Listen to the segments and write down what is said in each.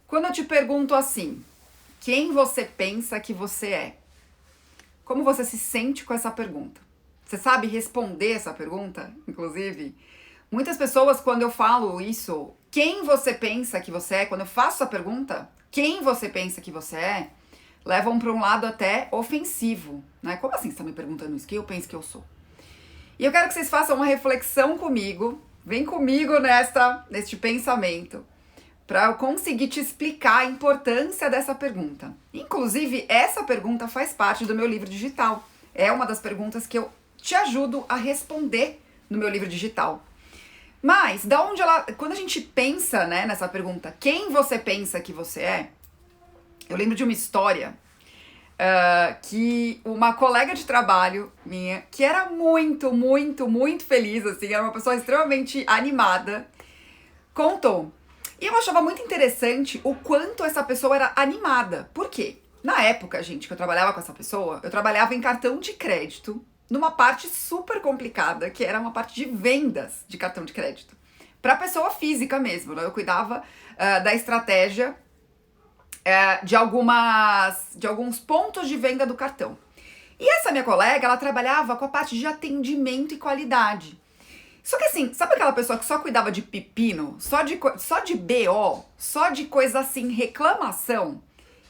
Quando eu te pergunto assim, quem você pensa que você é? Como você se sente com essa pergunta? Você sabe responder essa pergunta, inclusive? Muitas pessoas, quando eu falo isso, quem você pensa que você é, quando eu faço essa pergunta, quem você pensa que você é, levam para um lado até ofensivo, né? Como assim você está me perguntando isso? Quem eu penso que eu sou? E eu quero que vocês façam uma reflexão comigo, vem comigo neste pensamento, para eu conseguir te explicar a importância dessa pergunta. Inclusive, essa pergunta faz parte do meu livro digital. É uma das perguntas que eu te ajudo a responder no meu livro digital. Mas, quando a gente pensa, né, nessa pergunta, quem você pensa que você é? Eu lembro de uma história que uma colega de trabalho minha, que era muito, muito, muito feliz, assim, era uma pessoa extremamente animada, contou. E eu achava muito interessante o quanto essa pessoa era animada. Por quê? Na época, gente, que eu trabalhava com essa pessoa, eu trabalhava em cartão de crédito, numa parte super complicada, que era uma parte de vendas de cartão de crédito. Para pessoa física mesmo, né? Eu cuidava da estratégia de alguns pontos de venda do cartão. E essa minha colega, ela trabalhava com a parte de atendimento e qualidade. Só que assim, sabe aquela pessoa que só cuidava de pepino, só de BO, só de coisa assim, reclamação?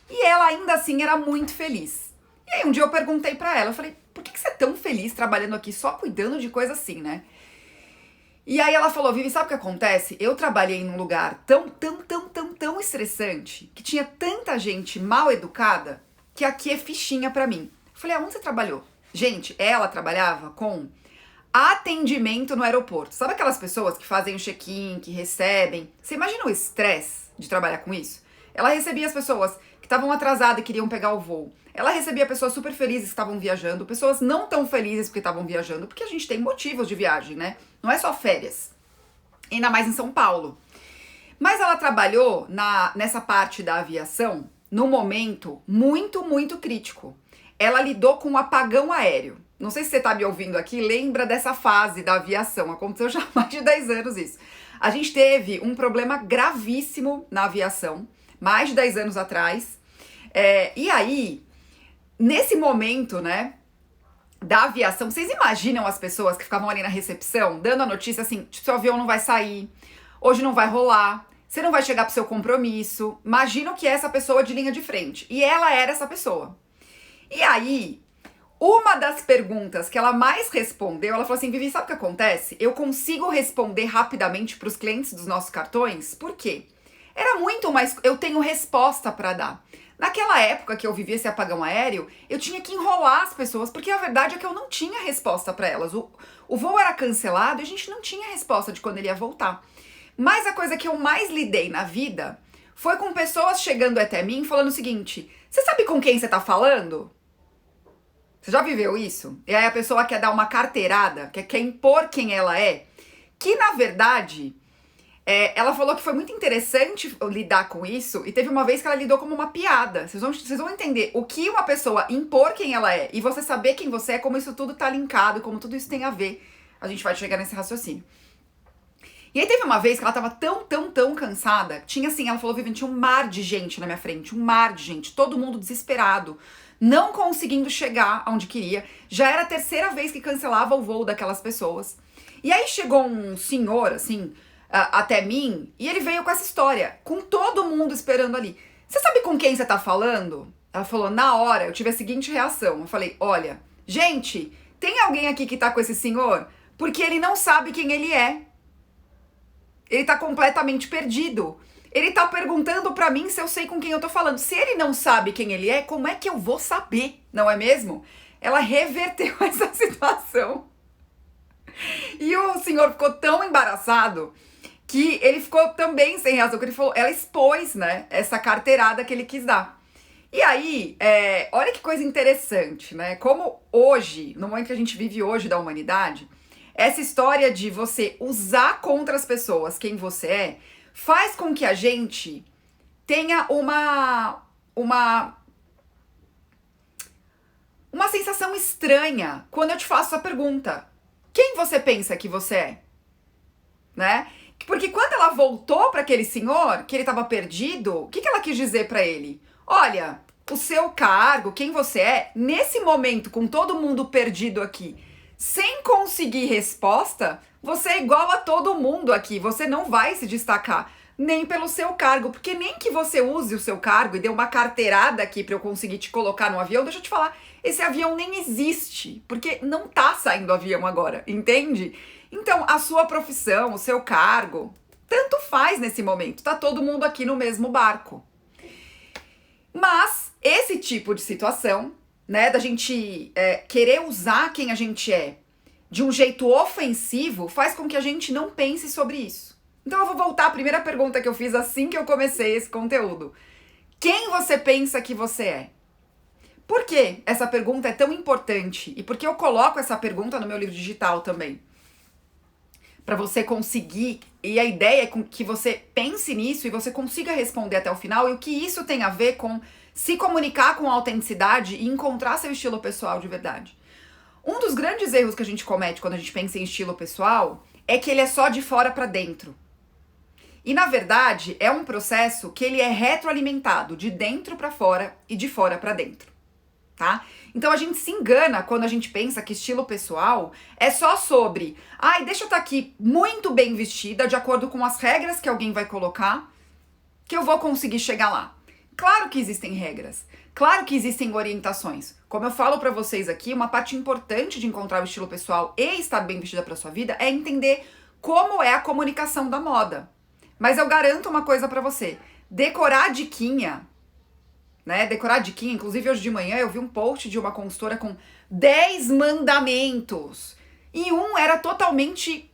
E ela ainda assim era muito feliz. E aí um dia eu perguntei pra ela, eu falei, por que você é tão feliz trabalhando aqui só cuidando de coisa assim, né? E aí ela falou, Vivi, sabe o que acontece? Eu trabalhei num lugar tão estressante, que tinha tanta gente mal educada, que aqui é fichinha pra mim. Eu falei, aonde você trabalhou? Gente, ela trabalhava com atendimento no aeroporto. Sabe aquelas pessoas que fazem o check-in, que recebem? Você imagina o estresse de trabalhar com isso? Ela recebia as pessoas que estavam atrasadas e queriam pegar o voo. Ela recebia pessoas super felizes que estavam viajando, pessoas não tão felizes porque estavam viajando, porque a gente tem motivos de viagem, né? Não é só férias. Ainda mais em São Paulo. Mas ela trabalhou nessa parte da aviação num momento muito, muito crítico. Ela lidou com um apagão aéreo. Não sei se você tá me ouvindo aqui, lembra dessa fase da aviação. Aconteceu já há mais de 10 anos isso. A gente teve um problema gravíssimo na aviação, mais de 10 anos atrás. E aí, nesse momento, né, da aviação, vocês imaginam as pessoas que ficavam ali na recepção, dando a notícia assim, seu avião não vai sair, hoje não vai rolar, você não vai chegar pro seu compromisso. Imagina o que é essa pessoa de linha de frente. E ela era essa pessoa. E aí, uma das perguntas que ela mais respondeu, ela falou assim, Vivi, sabe o que acontece? Eu consigo responder rapidamente para os clientes dos nossos cartões, por quê? Era muito mais, eu tenho resposta para dar. Naquela época que eu vivia esse apagão aéreo, eu tinha que enrolar as pessoas, porque a verdade é que eu não tinha resposta para elas. O voo era cancelado e a gente não tinha resposta de quando ele ia voltar. Mas a coisa que eu mais lidei na vida foi com pessoas chegando até mim falando o seguinte, você sabe com quem você tá falando? Você já viveu isso? E aí a pessoa quer dar uma carteirada, quer impor quem ela é, que na verdade, ela falou que foi muito interessante lidar com isso, e teve uma vez que ela lidou como uma piada. Vocês vão entender o que uma pessoa impor quem ela é, e você saber quem você é, como isso tudo tá linkado, como tudo isso tem a ver. A gente vai chegar nesse raciocínio. E aí teve uma vez que ela tava tão cansada, tinha assim, ela falou, Vivian, tinha um mar de gente na minha frente, um mar de gente, todo mundo desesperado, não conseguindo chegar aonde queria. Já era a terceira vez que cancelava o voo daquelas pessoas. E aí chegou um senhor, assim, até mim, e ele veio com essa história, com todo mundo esperando ali. Você sabe com quem você tá falando? Ela falou, na hora, eu tive a seguinte reação. Eu falei, olha, gente, tem alguém aqui que tá com esse senhor? Porque ele não sabe quem ele é. Ele tá completamente perdido. Ele tá perguntando pra mim se eu sei com quem eu tô falando. Se ele não sabe quem ele é, como é que eu vou saber? Não é mesmo? Ela reverteu essa situação. E o senhor ficou tão embaraçado que ele ficou também sem razão. Que ele falou, ela expôs, né, essa carteirada que ele quis dar. E aí, olha que coisa interessante, né? Como hoje, no momento que a gente vive hoje da humanidade, essa história de você usar contra as pessoas quem você é, faz com que a gente tenha uma sensação estranha quando eu te faço a pergunta. Quem você pensa que você é? Né? Porque quando ela voltou para aquele senhor, que ele estava perdido, o que ela quis dizer para ele? Olha, o seu cargo, quem você é, nesse momento, com todo mundo perdido aqui, sem conseguir resposta, você é igual a todo mundo aqui. Você não vai se destacar nem pelo seu cargo, porque nem que você use o seu cargo e dê uma carteirada aqui para eu conseguir te colocar no avião, deixa eu te falar, esse avião nem existe, porque não tá saindo avião agora, entende? Então, a sua profissão, o seu cargo, tanto faz nesse momento, tá todo mundo aqui no mesmo barco. Mas esse tipo de situação, né, da gente querer usar quem a gente é de um jeito ofensivo, faz com que a gente não pense sobre isso. Então eu vou voltar à primeira pergunta que eu fiz assim que eu comecei esse conteúdo. Quem você pensa que você é? Por que essa pergunta é tão importante? E por que eu coloco essa pergunta no meu livro digital também? Para você conseguir, e a ideia é que você pense nisso e você consiga responder até o final, e o que isso tem a ver com se comunicar com autenticidade e encontrar seu estilo pessoal de verdade. Um dos grandes erros que a gente comete quando a gente pensa em estilo pessoal é que ele é só de fora para dentro. E na verdade é um processo que ele é retroalimentado de dentro para fora e de fora para dentro, tá? Então a gente se engana quando a gente pensa que estilo pessoal é só sobre, deixa eu estar aqui muito bem vestida, de acordo com as regras que alguém vai colocar, que eu vou conseguir chegar lá. Claro que existem regras, claro que existem orientações. Como eu falo pra vocês aqui, uma parte importante de encontrar o estilo pessoal e estar bem vestida pra sua vida é entender como é a comunicação da moda. Mas eu garanto uma coisa pra você, decorar diquinha, né? Decorar diquinha, inclusive hoje de manhã eu vi um post de uma consultora com 10 mandamentos. E um era totalmente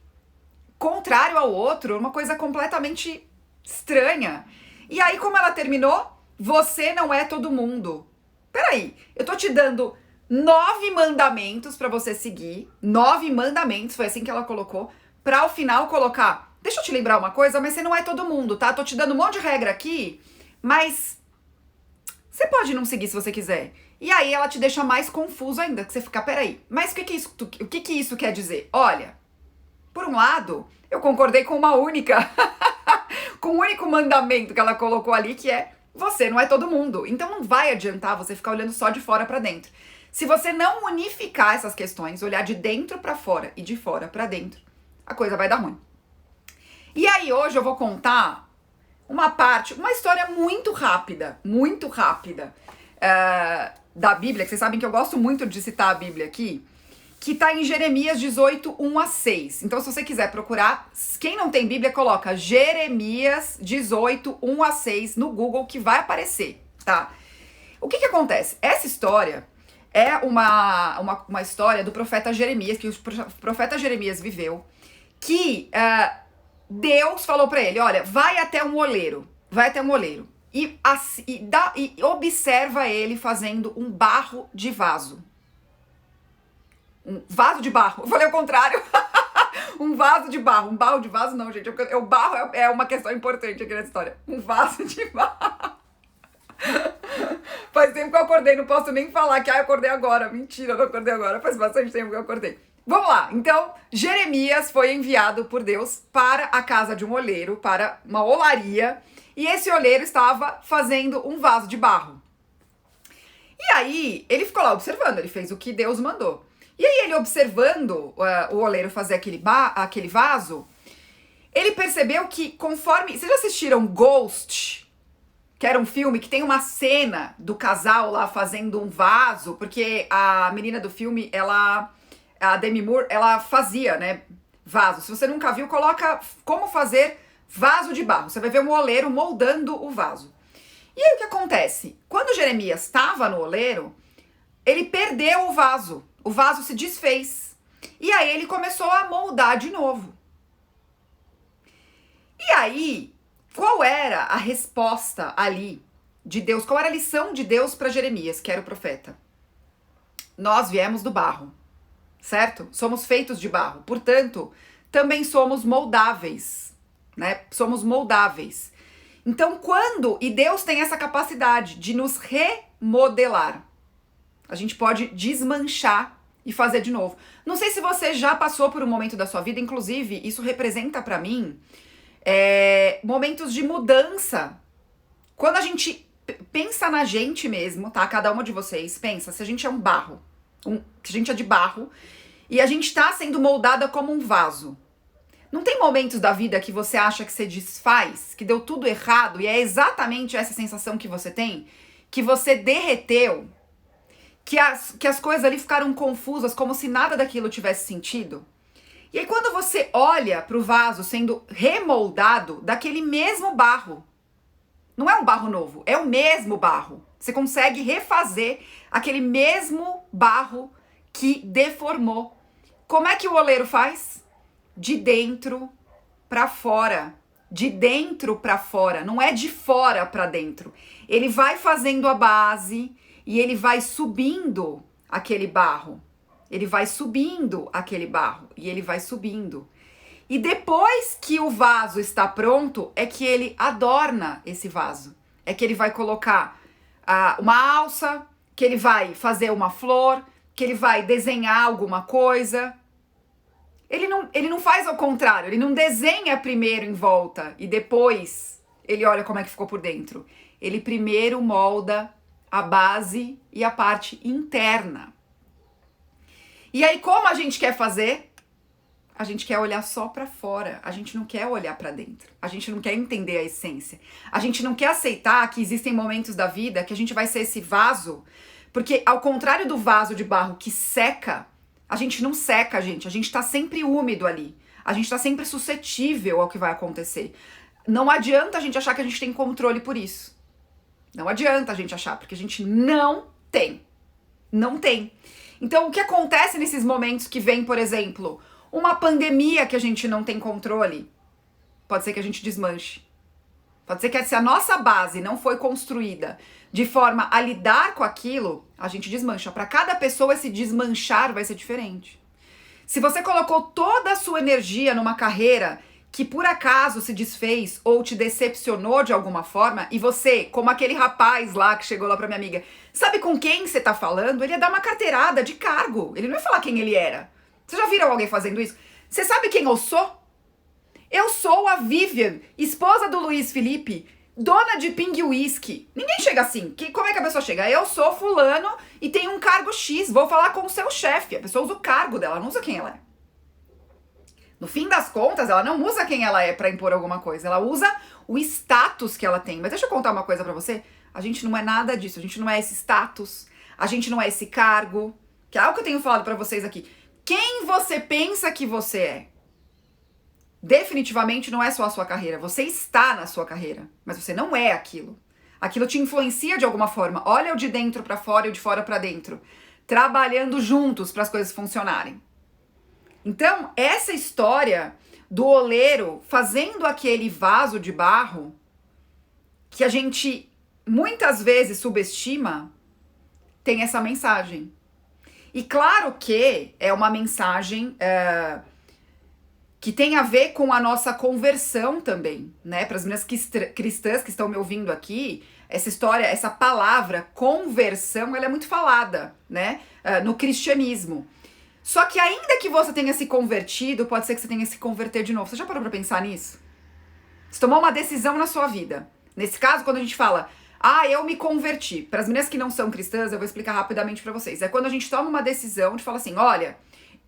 contrário ao outro, uma coisa completamente estranha. E aí, como ela terminou? Você não é todo mundo. Peraí, eu tô te dando 9 mandamentos pra você seguir. 9 mandamentos, foi assim que ela colocou. Pra ao final colocar, deixa eu te lembrar uma coisa, mas você não é todo mundo, tá? Tô te dando um monte de regra aqui, mas você pode não seguir se você quiser. E aí ela te deixa mais confuso ainda, que você fica, peraí, mas o que isso quer dizer? Olha, por um lado, eu concordei com uma única, com o único mandamento que ela colocou ali, que é, você não é todo mundo. Então não vai adiantar você ficar olhando só de fora pra dentro. Se você não unificar essas questões, olhar de dentro pra fora e de fora pra dentro, a coisa vai dar ruim. E aí hoje eu vou contar uma história muito rápida da Bíblia, que vocês sabem que eu gosto muito de citar a Bíblia aqui, que tá em Jeremias 18, 1 a 6. Então, se você quiser procurar, quem não tem Bíblia, coloca Jeremias 18, 1 a 6 no Google, que vai aparecer, tá? O que acontece? Essa história é uma história do profeta Jeremias, que o profeta Jeremias viveu, que Deus falou pra ele, olha, vai até um oleiro, e observa ele fazendo um barro de vaso. Um vaso de barro. Eu falei o contrário. Um vaso de barro. Um barro de vaso não, gente. O barro é uma questão importante aqui nessa história. Um vaso de barro. Faz tempo que eu acordei. Não posso nem falar que eu acordei agora. Mentira, eu não acordei agora. Faz bastante tempo que eu acordei. Vamos lá. Então, Jeremias foi enviado por Deus para a casa de um oleiro, para uma olaria. E esse oleiro estava fazendo um vaso de barro. E aí, ele ficou lá observando. Ele fez o que Deus mandou. E aí ele observando o oleiro fazer aquele vaso, ele percebeu que conforme... Vocês já assistiram Ghost? Que era um filme que tem uma cena do casal lá fazendo um vaso, porque a menina do filme, a Demi Moore, ela fazia, né, vaso. Se você nunca viu, coloca como fazer vaso de barro. Você vai ver um oleiro moldando o vaso. E aí o que acontece? Quando Jeremias estava no oleiro, ele perdeu o vaso. O vaso se desfez. E aí ele começou a moldar de novo. E aí, qual era a resposta ali de Deus? Qual era a lição de Deus para Jeremias, que era o profeta? Nós viemos do barro, certo? Somos feitos de barro. Portanto, também somos moldáveis, né? Somos moldáveis. Então, e Deus tem essa capacidade de nos remodelar. A gente pode desmanchar e fazer de novo. Não sei se você já passou por um momento da sua vida, inclusive, isso representa pra mim momentos de mudança. Quando a gente pensa na gente mesmo, tá? Cada uma de vocês pensa, se a gente é um barro, se a gente é de barro, e a gente tá sendo moldada como um vaso. Não tem momentos da vida que você acha que você desfaz, que deu tudo errado, e é exatamente essa sensação que você tem? Que você derreteu, que as coisas ali ficaram confusas, como se nada daquilo tivesse sentido? E aí quando você olha para o vaso sendo remoldado daquele mesmo barro, não é um barro novo, é o mesmo barro. Você consegue refazer aquele mesmo barro que deformou. Como é que o oleiro faz? De dentro para fora. De dentro para fora, não é de fora para dentro. Ele vai fazendo a base e ele vai subindo aquele barro. Ele vai subindo aquele barro e ele vai subindo. E depois que o vaso está pronto, é que ele adorna esse vaso. É que ele vai colocar uma alça, que ele vai fazer uma flor, que ele vai desenhar alguma coisa. Ele não faz ao contrário, ele não desenha primeiro em volta e depois ele olha como é que ficou por dentro. Ele primeiro molda a base e a parte interna. E aí, como a gente quer fazer? A gente quer olhar só pra fora, a gente não quer olhar pra dentro, a gente não quer entender a essência, a gente não quer aceitar que existem momentos da vida que a gente vai ser esse vaso, porque ao contrário do vaso de barro que seca, a gente não seca, a gente tá sempre úmido ali, a gente tá sempre suscetível ao que vai acontecer. Não adianta a gente achar que a gente tem controle por isso. Não adianta a gente achar, porque a gente não tem. Não tem. Então, o que acontece nesses momentos que vem, por exemplo, uma pandemia que a gente não tem controle? Pode ser que a gente desmanche. Pode ser que se a nossa base não foi construída de forma a lidar com aquilo, a gente desmancha. Para cada pessoa, esse desmanchar vai ser diferente. Se você colocou toda a sua energia numa carreira que por acaso se desfez ou te decepcionou de alguma forma, e você, como aquele rapaz lá que chegou lá pra minha amiga, sabe com quem você tá falando? Ele ia dar uma carteirada de cargo, ele não ia falar quem ele era. Vocês já viram alguém fazendo isso? Você sabe quem eu sou? Eu sou a Vivian, esposa do Luiz Felipe, dona de Ping Whisky. Ninguém chega assim. Como é que a pessoa chega? Eu sou fulano e tenho um cargo X, vou falar com o seu chefe. A pessoa usa o cargo dela, não usa quem ela é. No fim das contas, ela não usa quem ela é pra impor alguma coisa, ela usa o status que ela tem. Mas deixa eu contar uma coisa pra você, a gente não é nada disso, a gente não é esse status, a gente não é esse cargo, que é algo que eu tenho falado pra vocês aqui. Quem você pensa que você é? Definitivamente não é só a sua carreira, você está na sua carreira, mas você não é aquilo. Aquilo te influencia de alguma forma, olha o de dentro pra fora e o de fora pra dentro, trabalhando juntos para as coisas funcionarem. Então, essa história do oleiro fazendo aquele vaso de barro que a gente muitas vezes subestima, tem essa mensagem. E claro que é uma mensagem que tem a ver com a nossa conversão também, né? Para as meninas cristãs que estão me ouvindo aqui, essa história, essa palavra conversão, ela é muito falada, né? No cristianismo. Só que ainda que você tenha se convertido, pode ser que você tenha que se converter de novo. Você já parou pra pensar nisso? Você tomou uma decisão na sua vida. Nesse caso, quando a gente fala, eu me converti. Para as meninas que não são cristãs, eu vou explicar rapidamente pra vocês. É quando a gente toma uma decisão de falar assim, olha,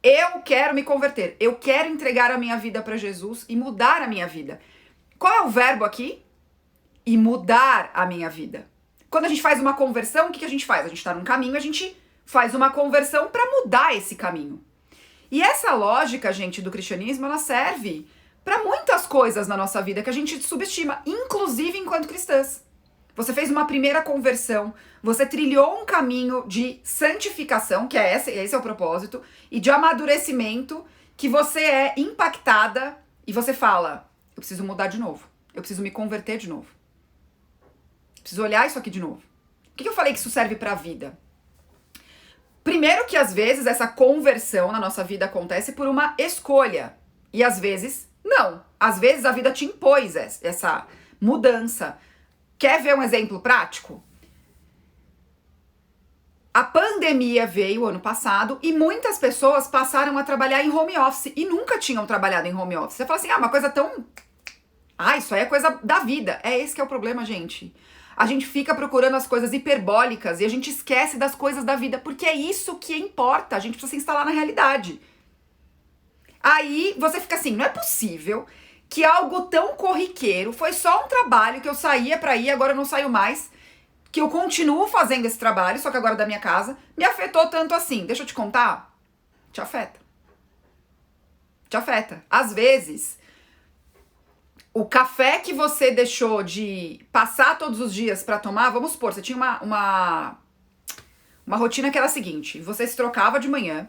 eu quero me converter. Eu quero entregar a minha vida pra Jesus e mudar a minha vida. Qual é o verbo aqui? E mudar a minha vida. Quando a gente faz uma conversão, o que a gente faz? A gente tá num caminho, a gente faz uma conversão para mudar esse caminho. E essa lógica, gente, do cristianismo, ela serve para muitas coisas na nossa vida que a gente subestima, inclusive enquanto cristãs. Você fez uma primeira conversão, você trilhou um caminho de santificação, que esse é o propósito, e de amadurecimento, que você é impactada e você fala, eu preciso mudar de novo, eu preciso me converter de novo. Preciso olhar isso aqui de novo. Por que eu falei que isso serve para a vida? Primeiro que às vezes essa conversão na nossa vida acontece por uma escolha. E às vezes não. Às vezes a vida te impôs essa mudança. Quer ver um exemplo prático? A pandemia veio ano passado e muitas pessoas passaram a trabalhar em home office e nunca tinham trabalhado em home office. Você fala assim, uma coisa tão Ah, isso aí é coisa da vida. É esse que é o problema, gente. A gente fica procurando as coisas hiperbólicas e a gente esquece das coisas da vida, porque é isso que importa. A gente precisa se instalar na realidade. Aí você fica assim, não é possível que algo tão corriqueiro, foi só um trabalho que eu saía pra ir, agora eu não saio mais, que eu continuo fazendo esse trabalho, só que agora da minha casa, me afetou tanto assim. Deixa eu te contar. Te afeta. Te afeta. Às vezes, o café que você deixou de passar todos os dias pra tomar, vamos supor, você tinha uma rotina que era a seguinte, você se trocava de manhã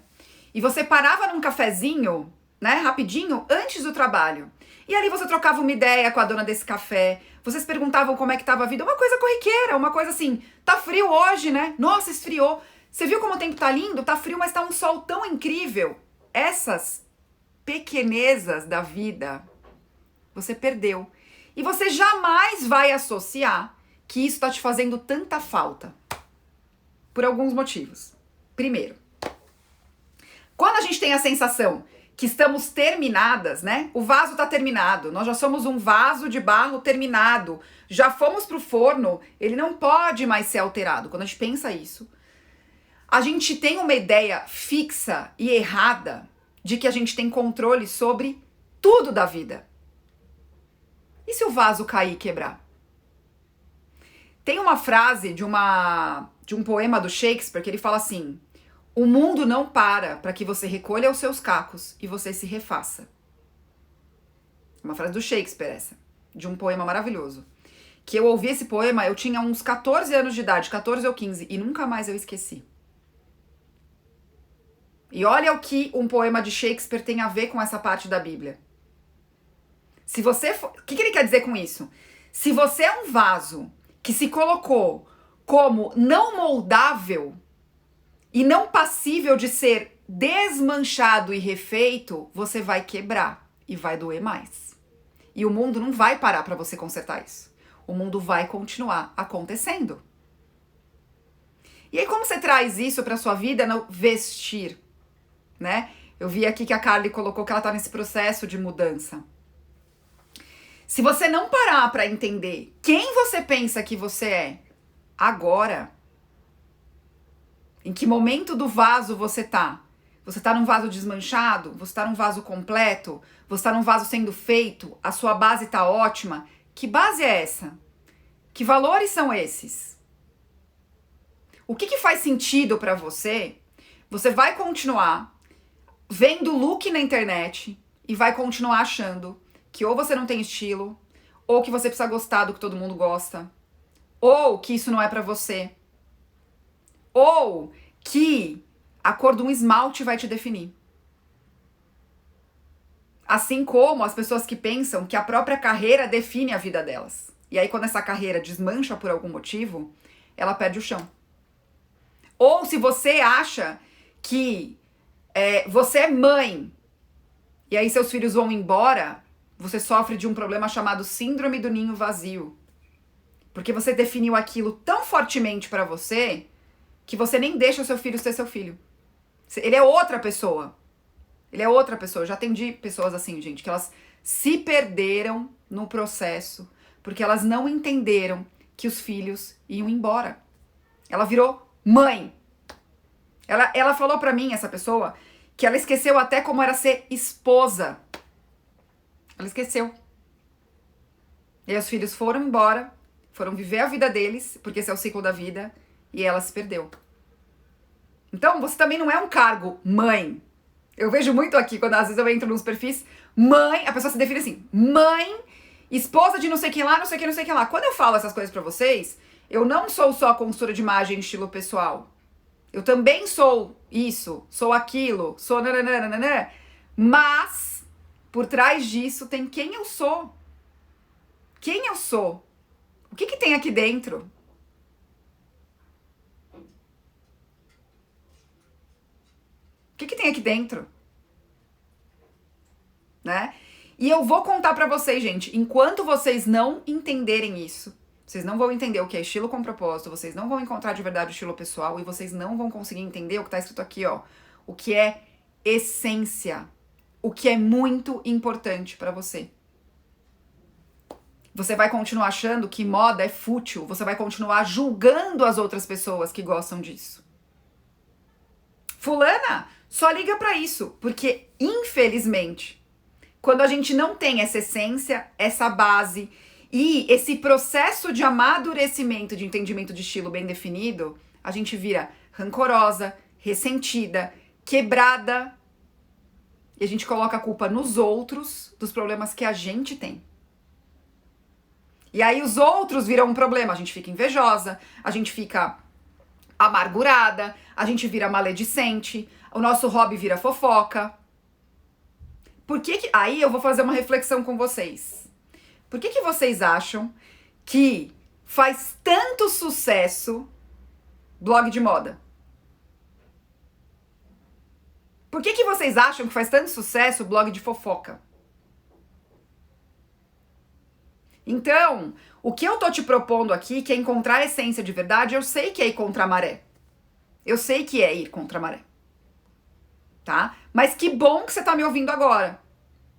e você parava num cafezinho, né, rapidinho, antes do trabalho. E ali você trocava uma ideia com a dona desse café, vocês perguntavam como é que tava a vida, uma coisa corriqueira, uma coisa assim, tá frio hoje, né? Nossa, esfriou. Você viu como o tempo tá lindo? Tá frio, mas tá um sol tão incrível. Essas pequenezas da vida, você perdeu. E você jamais vai associar que isso tá te fazendo tanta falta. Por alguns motivos. Primeiro, quando a gente tem a sensação que estamos terminadas, né? O vaso tá terminado, nós já somos um vaso de barro terminado, já fomos pro forno, ele não pode mais ser alterado. Quando a gente pensa isso, a gente tem uma ideia fixa e errada de que a gente tem controle sobre tudo da vida. E se o vaso cair e quebrar? Tem uma frase de um poema do Shakespeare que ele fala assim: o mundo não para que você recolha os seus cacos e você se refaça. Uma frase do Shakespeare essa, de um poema maravilhoso. Que eu ouvi esse poema, eu tinha uns 14 anos de idade, 14 ou 15, e nunca mais eu esqueci. E olha o que um poema de Shakespeare tem a ver com essa parte da Bíblia. Se você for... O que ele quer dizer com isso? Se você é um vaso que se colocou como não moldável e não passível de ser desmanchado e refeito, você vai quebrar e vai doer mais. E o mundo não vai parar para você consertar isso. O mundo vai continuar acontecendo. E aí como você traz isso para sua vida no vestir, né? Eu vi aqui que a Carly colocou que ela tá nesse processo de mudança. Se você não parar para entender quem você pensa que você é agora, em que momento do vaso você tá? Você tá num vaso desmanchado? Você tá num vaso completo? Você tá num vaso sendo feito? A sua base tá ótima? Que base é essa? Que valores são esses? O que faz sentido pra você? Você vai continuar vendo look na internet e vai continuar achando que ou você não tem estilo, ou que você precisa gostar do que todo mundo gosta, ou que isso não é pra você, ou que a cor de um esmalte vai te definir. Assim como as pessoas que pensam que a própria carreira define a vida delas. E aí quando essa carreira desmancha por algum motivo, ela perde o chão. Ou se você acha que você é mãe, e aí seus filhos vão embora, você sofre de um problema chamado síndrome do ninho vazio. Porque você definiu aquilo tão fortemente pra você que você nem deixa o seu filho ser seu filho. Ele é outra pessoa. Ele é outra pessoa. Eu já atendi pessoas assim, gente, que elas se perderam no processo porque elas não entenderam que os filhos iam embora. Ela virou mãe. Ela falou pra mim, essa pessoa, que ela esqueceu até como era ser esposa. Ela esqueceu. E aí os filhos foram embora, foram viver a vida deles, porque esse é o ciclo da vida, e ela se perdeu. Então, você também não é um cargo mãe. Eu vejo muito aqui, quando às vezes eu entro nos perfis, mãe, a pessoa se define assim, mãe, esposa de não sei quem lá, não sei quem, não sei quem lá. Quando eu falo essas coisas pra vocês, eu não sou só consultora de imagem estilo pessoal. Eu também sou isso, sou aquilo, sou nananana, mas por trás disso tem quem eu sou. Quem eu sou? O que tem aqui dentro? O que tem aqui dentro? Né? E eu vou contar pra vocês, gente, enquanto vocês não entenderem isso, vocês não vão entender o que é estilo com propósito, vocês não vão encontrar de verdade o estilo pessoal e vocês não vão conseguir entender o que tá escrito aqui, ó. O que é essência. O que é muito importante pra você. Você vai continuar achando que moda é fútil, você vai continuar julgando as outras pessoas que gostam disso. Fulana, só liga pra isso, porque infelizmente, quando a gente não tem essa essência, essa base e esse processo de amadurecimento, de entendimento de estilo bem definido, a gente vira rancorosa, ressentida, quebrada, e a gente coloca a culpa nos outros dos problemas que a gente tem. E aí os outros viram um problema, a gente fica invejosa, a gente fica amargurada, a gente vira maledicente, o nosso hobby vira fofoca. Por que aí eu vou fazer uma reflexão com vocês. Por que vocês acham que faz tanto sucesso blog de moda? Por que vocês acham que faz tanto sucesso blog de fofoca? Então, o que eu tô te propondo aqui, que é encontrar a essência de verdade, eu sei que é ir contra a maré. Eu sei que é ir contra a maré. Tá? Mas que bom que você tá me ouvindo agora.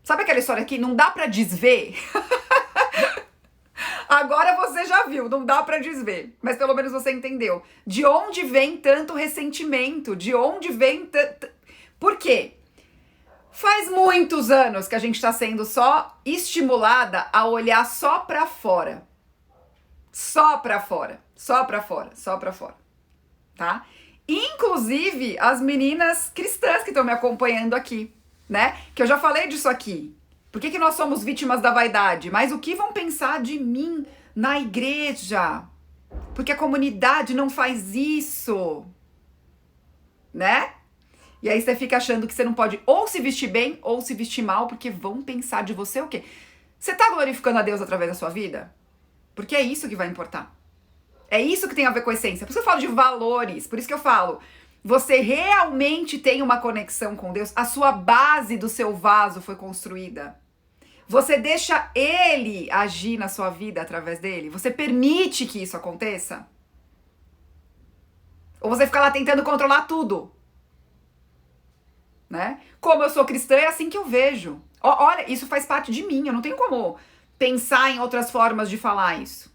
Sabe aquela história que não dá pra desver? Agora você já viu, não dá pra desver. Mas pelo menos você entendeu. De onde vem tanto ressentimento? De onde vem tanto... Por quê? Faz muitos anos que a gente tá sendo só estimulada a olhar só pra fora. Só pra fora. Só pra fora. Só pra fora. Tá? Inclusive as meninas cristãs que estão me acompanhando aqui, né? Que eu já falei disso aqui. Por que nós somos vítimas da vaidade? Mas o que vão pensar de mim na igreja? Porque a comunidade não faz isso, né? E aí você fica achando que você não pode ou se vestir bem ou se vestir mal, porque vão pensar de você o quê? Você tá glorificando a Deus através da sua vida? Porque é isso que vai importar. É isso que tem a ver com a essência. Por isso que eu falo de valores. Por isso que eu falo, você realmente tem uma conexão com Deus. A sua base do seu vaso foi construída. Você deixa Ele agir na sua vida através dele? Você permite que isso aconteça? Ou você fica lá tentando controlar tudo? Né? Como eu sou cristã, é assim que eu vejo. Olha, isso faz parte de mim. Eu não tenho como pensar em outras formas de falar isso.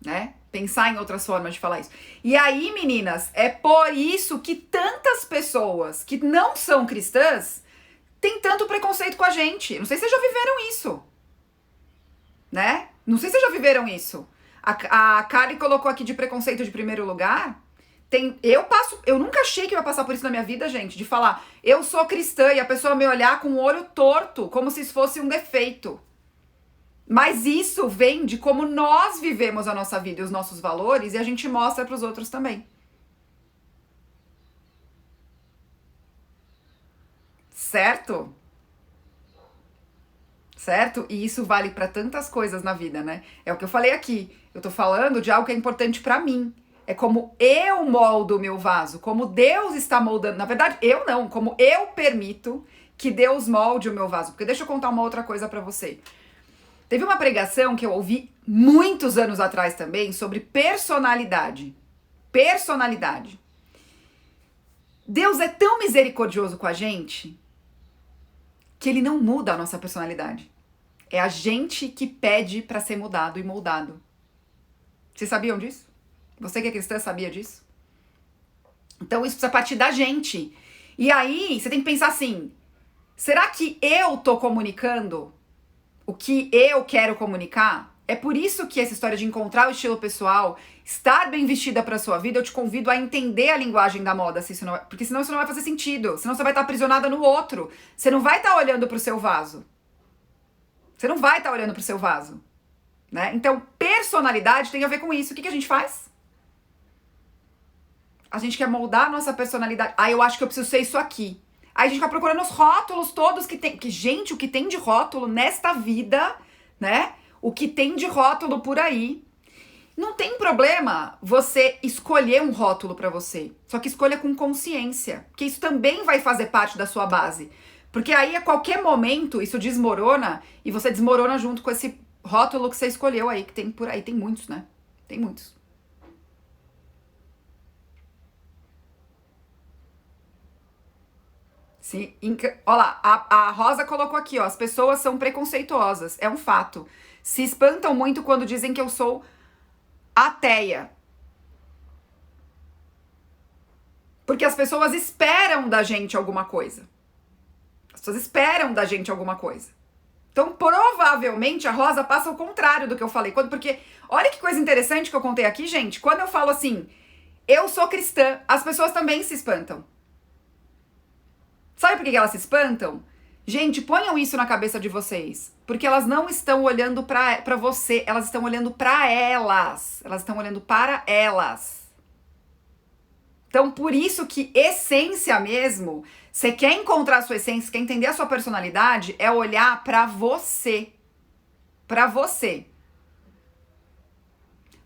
Né? Pensar em outras formas de falar isso. E aí, meninas, é por isso que tantas pessoas que não são cristãs têm tanto preconceito com a gente. Não sei se vocês já viveram isso. Né? Não sei se vocês já viveram isso. A Kali colocou aqui de preconceito de primeiro lugar. Eu nunca achei que eu ia passar por isso na minha vida, gente, de falar, eu sou cristã e a pessoa me olhar com o olho torto, como se isso fosse um defeito. Mas isso vem de como nós vivemos a nossa vida e os nossos valores e a gente mostra para os outros também. Certo? Certo? E isso vale para tantas coisas na vida, né? É o que eu falei aqui. Eu tô falando de algo que é importante para mim. É como eu moldo o meu vaso, como Deus está moldando. Na verdade, eu não, como eu permito que Deus molde o meu vaso. Porque deixa eu contar uma outra coisa para você. Teve uma pregação que eu ouvi muitos anos atrás também sobre personalidade. Personalidade. Deus é tão misericordioso com a gente que ele não muda a nossa personalidade. É a gente que pede para ser mudado e moldado. Vocês sabiam disso? Você que é cristã sabia disso? Então isso precisa partir da gente. E aí você tem que pensar assim, será que eu tô comunicando o que eu quero comunicar? É por isso que essa história de encontrar o estilo pessoal, estar bem vestida para sua vida, eu te convido a entender a linguagem da moda, se isso não, porque senão isso não vai fazer sentido. Senão você vai estar aprisionada no outro. Você não vai estar olhando pro seu vaso. Você não vai estar olhando pro seu vaso. Né? Então, personalidade tem a ver com isso. O que a gente faz? A gente quer moldar a nossa personalidade. Ah, eu acho que eu preciso ser isso aqui. Aí a gente vai procurando os rótulos todos que tem. Que, gente, o que tem de rótulo nesta vida, né? O que tem de rótulo por aí. Não tem problema você escolher um rótulo pra você. Só que escolha com consciência. Porque isso também vai fazer parte da sua base. Porque aí, a qualquer momento, isso desmorona. E você desmorona junto com esse rótulo que você escolheu aí. Que tem por aí. Tem muitos, né? Tem muitos. Olha lá, a Rosa colocou aqui, ó, as pessoas são preconceituosas, é um fato. Se espantam muito quando dizem que eu sou ateia. Porque as pessoas esperam da gente alguma coisa. As pessoas esperam da gente alguma coisa. Então, provavelmente, a Rosa passa o contrário do que eu falei. Porque, olha que coisa interessante que eu contei aqui, gente. Quando eu falo assim, eu sou cristã, as pessoas também se espantam. Sabe por que elas se espantam? Gente, ponham isso na cabeça de vocês. Porque elas não estão olhando pra você, elas estão olhando pra elas. Elas estão olhando para elas. Então, por isso que essência mesmo, você quer encontrar a sua essência, quer entender a sua personalidade, é olhar pra você. Pra você.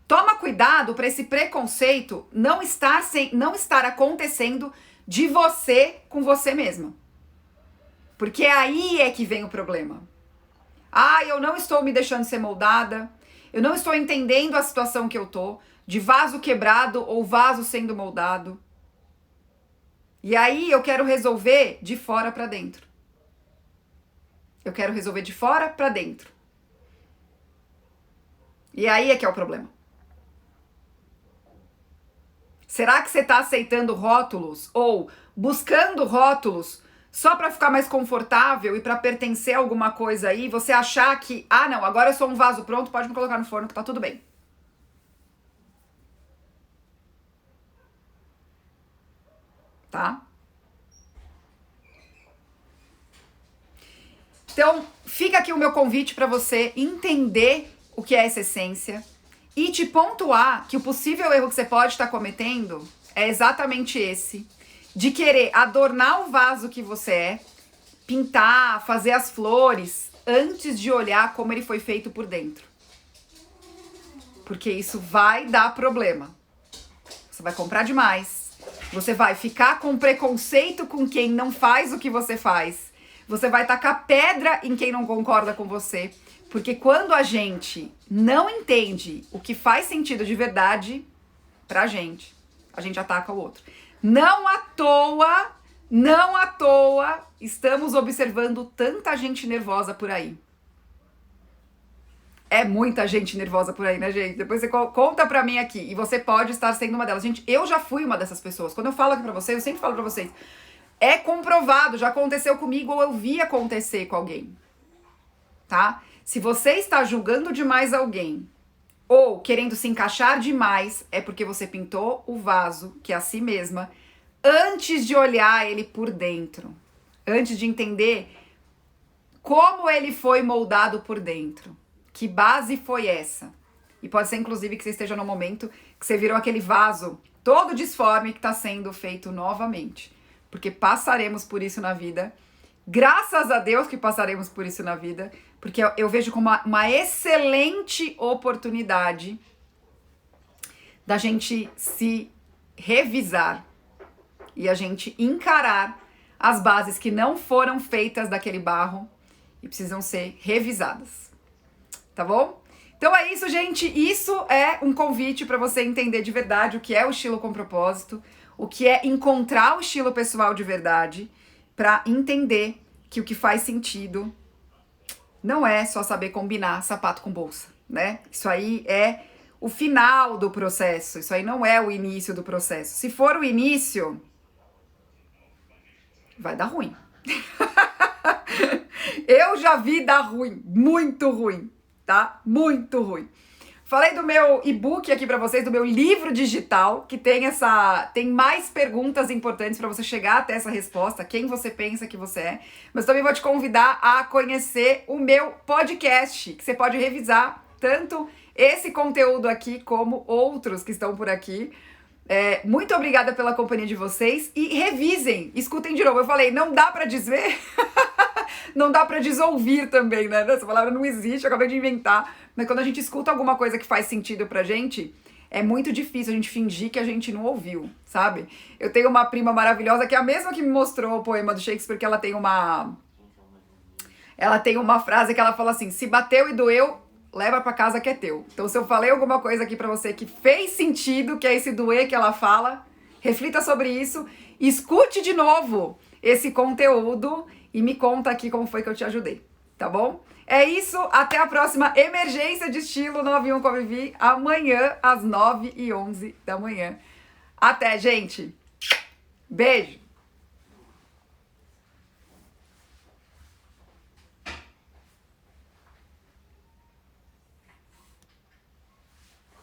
Toma cuidado para esse preconceito não estar acontecendo de você com você mesma. Porque aí é que vem o problema. Ah, eu não estou me deixando ser moldada, eu não estou entendendo a situação que eu tô, de vaso quebrado ou vaso sendo moldado. E aí eu quero resolver de fora para dentro. Eu quero resolver de fora para dentro. E aí é que é o problema. Será que você está aceitando rótulos ou buscando rótulos só para ficar mais confortável e para pertencer a alguma coisa aí? Você achar que, não, agora eu sou um vaso pronto, pode me colocar no forno que tá tudo bem. Tá? Então, fica aqui o meu convite para você entender o que é essa essência e te pontuar que o possível erro que você pode estar cometendo é exatamente esse, de querer adornar o vaso que você é, pintar, fazer as flores, antes de olhar como ele foi feito por dentro. Porque isso vai dar problema. Você vai comprar demais, você vai ficar com preconceito com quem não faz o que você faz, você vai tacar pedra em quem não concorda com você, porque quando a gente não entende o que faz sentido de verdade pra gente, a gente ataca o outro. Não à toa, estamos observando tanta gente nervosa por aí. É muita gente nervosa por aí, né, gente? Depois você conta pra mim aqui, e você pode estar sendo uma delas. Gente, eu já fui uma dessas pessoas. Quando eu falo aqui pra vocês, eu sempre falo pra vocês, é comprovado, já aconteceu comigo ou eu vi acontecer com alguém, tá? Se você está julgando demais alguém ou querendo se encaixar demais, é porque você pintou o vaso, que é a si mesma, antes de olhar ele por dentro, antes de entender como ele foi moldado por dentro, que base foi essa. E pode ser, inclusive, que você esteja no momento que você virou aquele vaso todo disforme que está sendo feito novamente. Porque passaremos por isso na vida. Graças a Deus que passaremos por isso na vida, porque eu vejo como uma excelente oportunidade da gente se revisar e a gente encarar as bases que não foram feitas daquele barro e precisam ser revisadas. Tá bom? Então é isso, gente. Isso é um convite para você entender de verdade o que é o estilo com propósito, o que é encontrar o estilo pessoal de verdade, para entender que o que faz sentido não é só saber combinar sapato com bolsa, né? Isso aí é o final do processo, isso aí não é o início do processo. Se for o início, vai dar ruim. Eu já vi dar ruim, muito ruim, tá? Muito ruim. Falei do meu e-book aqui pra vocês, do meu livro digital, que tem mais perguntas importantes pra você chegar até essa resposta, quem você pensa que você é. Mas também vou te convidar a conhecer o meu podcast, que você pode revisar tanto esse conteúdo aqui como outros que estão por aqui. Muito obrigada pela companhia de vocês e revisem, escutem de novo. Eu falei, não dá pra desver, não dá pra desouvir também, né? Essa palavra não existe, eu acabei de inventar. Mas quando a gente escuta alguma coisa que faz sentido pra gente, é muito difícil a gente fingir que a gente não ouviu, sabe? Eu tenho uma prima maravilhosa que é a mesma que me mostrou o poema do Shakespeare, que ela tem uma frase que ela fala assim, se bateu e doeu, leva pra casa que é teu. Então, se eu falei alguma coisa aqui pra você que fez sentido, que é esse doer que ela fala, reflita sobre isso, escute de novo esse conteúdo e me conta aqui como foi que eu te ajudei, tá bom? É isso, até a próxima Emergência de Estilo 91 com a Vivi, amanhã às 9h11 da manhã. Até, gente! Beijo!